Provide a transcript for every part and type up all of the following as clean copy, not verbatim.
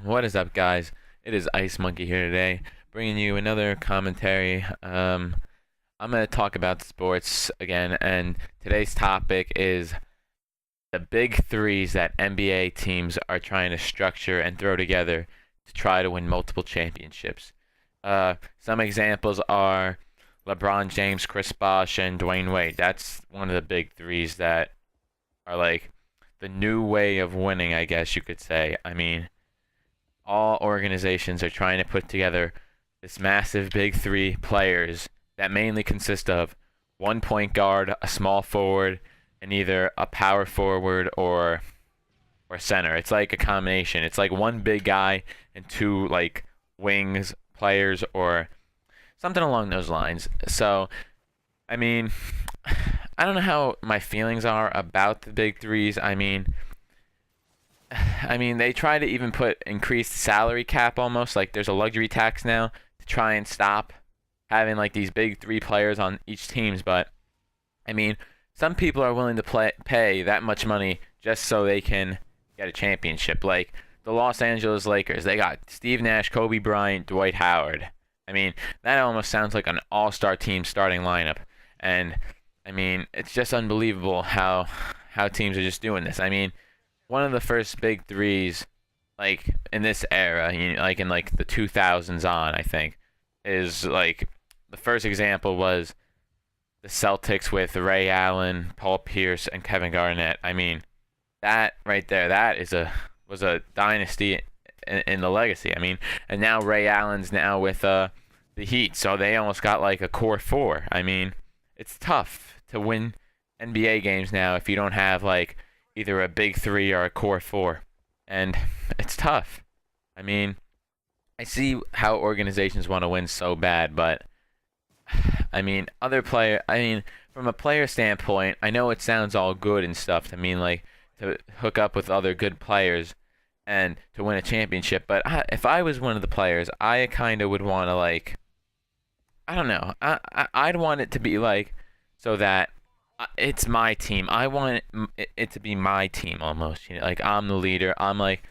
What is up, guys? It is Ice Monkey here today, bringing you another commentary. I'm going to talk about sports again, and today's topic is the big threes that NBA teams are trying to structure and throw together to try to win multiple championships. Some examples are LeBron James, Chris Bosh, and Dwayne Wade. That's one of the big threes that are like the new way of winning, I guess you could say. I mean, all organizations are trying to put together this massive big three players that mainly consist of one point guard, a small forward, and either a power forward or center. It's like a combination. It's like one big guy and two like wings players or something along those lines. So, I mean, I don't know how my feelings are about the big threes. I mean, they try to even put increased salary cap almost. Like there's a luxury tax now to try and stop having like these big three players on each teams. But I mean, some people are willing to pay that much money just so they can get a championship. Like the Los Angeles Lakers, they got Steve Nash, Kobe Bryant, Dwight Howard. I mean, that almost sounds like an all-star team starting lineup. And I mean, it's just unbelievable how teams are just doing this. I mean, one of the first big threes, like in this era, like in like the 2000s on, I think, is like the first example was the Celtics with Ray Allen, Paul Pierce, and Kevin Garnett. I mean, that right there, that was a dynasty in the legacy. I mean, and now Ray Allen's now with the Heat, so they almost got like a core four. I mean, it's tough to win NBA games now if you don't have like either a big three or a core four, and it's tough. I mean, I see how organizations want to win so bad, but I mean, from a player standpoint, I know it sounds all good and stuff to mean like to hook up with other good players and to win a championship, but if I was one of the players, I kind of would want to like, I don't know, I'd want it to be like so that it's my team. I want it to be my team almost. Like I'm the leader. I'm like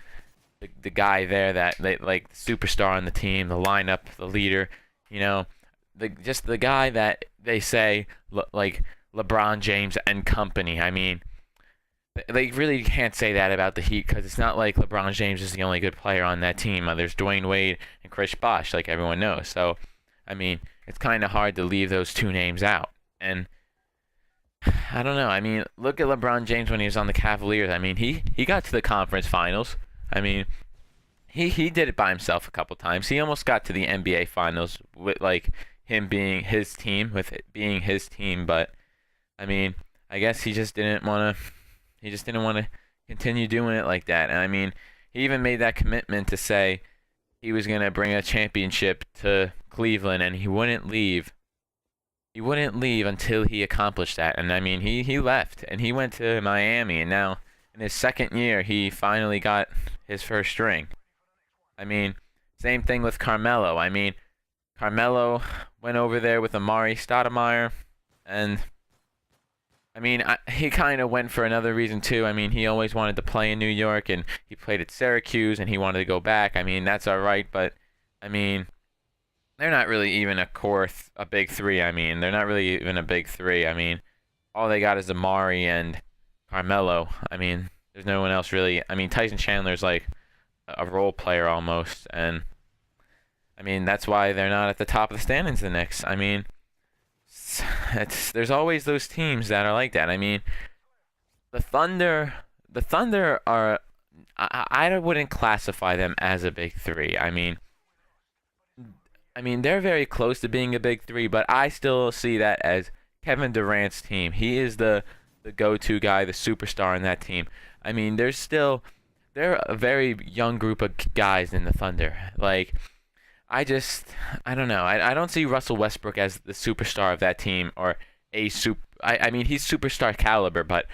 the guy there that like the superstar on the team, the lineup, the leader. Just the guy that they say like LeBron James and company. I mean, they really can't say that about the Heat because it's not like LeBron James is the only good player on that team. There's Dwayne Wade and Chris Bosh, like everyone knows. So, I mean, it's kind of hard to leave those two names out. And I don't know. I mean, look at LeBron James when he was on the Cavaliers. I mean, he got to the conference finals. I mean, he did it by himself a couple times. He almost got to the NBA finals with like him being his team, with it being his team. But I mean, I guess he just didn't want to. He just didn't want to continue doing it like that. And I mean, he even made that commitment to say he was going to bring a championship to Cleveland, and he wouldn't leave. He wouldn't leave until he accomplished that. And I mean, he left and he went to Miami, and now in his second year, he finally got his first ring. I mean, same thing with Carmelo. I mean, Carmelo went over there with Amari Stoudemire, and I mean, he kind of went for another reason too. I mean, he always wanted to play in New York, and he played at Syracuse, and he wanted to go back. I mean, that's all right, but I mean, they're not really even a big three. I mean, they're not really even a big three. I mean, all they got is Amari and Carmelo. I mean, there's no one else really. I mean, Tyson Chandler's like a role player almost, and I mean, that's why they're not at the top of the standings the Knicks. I mean, there's always those teams that are like that. I mean, the Thunder are, I wouldn't classify them as a big three. I mean, they're very close to being a big three, but I still see that as Kevin Durant's team. He is the go-to guy, the superstar in that team. I mean, they're a very young group of guys in the Thunder. Like, I don't know. I don't see Russell Westbrook as the superstar of that team or I mean, he's superstar caliber, but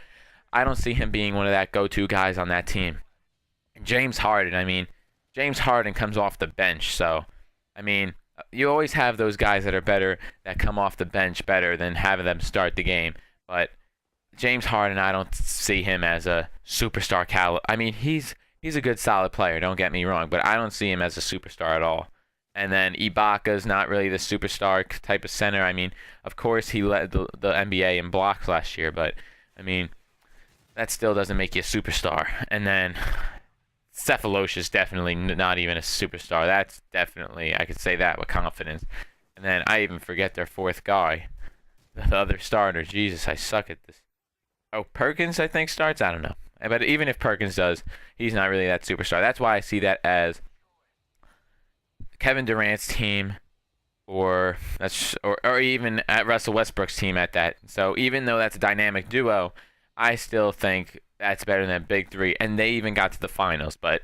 I don't see him being one of that go-to guys on that team. And James Harden comes off the bench, so I mean, you always have those guys that are better, that come off the bench better than having them start the game. But James Harden, I don't see him as a superstar caliber. I mean, he's he's a good, solid player. Don't get me wrong, but I don't see him as a superstar at all. And then Ibaka's not really the superstar type of center. I mean, of course he led the NBA in blocks last year, but I mean, that still doesn't make you a superstar. And then Cephalosha is definitely not even a superstar. That's definitely, I could say that with confidence. And then I even forget their fourth guy, the other starter. Jesus, I suck at this. Oh, Perkins, I think, starts? I don't know. But even if Perkins does, he's not really that superstar. That's why I see that as Kevin Durant's team, or even at Russell Westbrook's team at that. So even though that's a dynamic duo, I still think that's better than Big Three, and they even got to the finals. But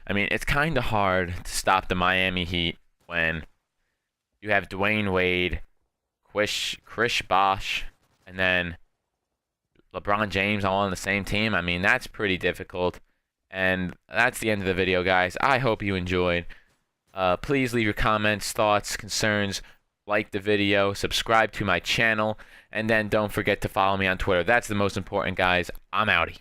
I mean, it's kind of hard to stop the Miami Heat when you have Dwayne Wade, Chris Bosh, and then LeBron James all on the same team. I mean, that's pretty difficult. And that's the end of the video, guys. I hope you enjoyed. Please leave your comments, thoughts, concerns, like the video, subscribe to my channel, and then don't forget to follow me on Twitter. That's the most important, guys. I'm outie.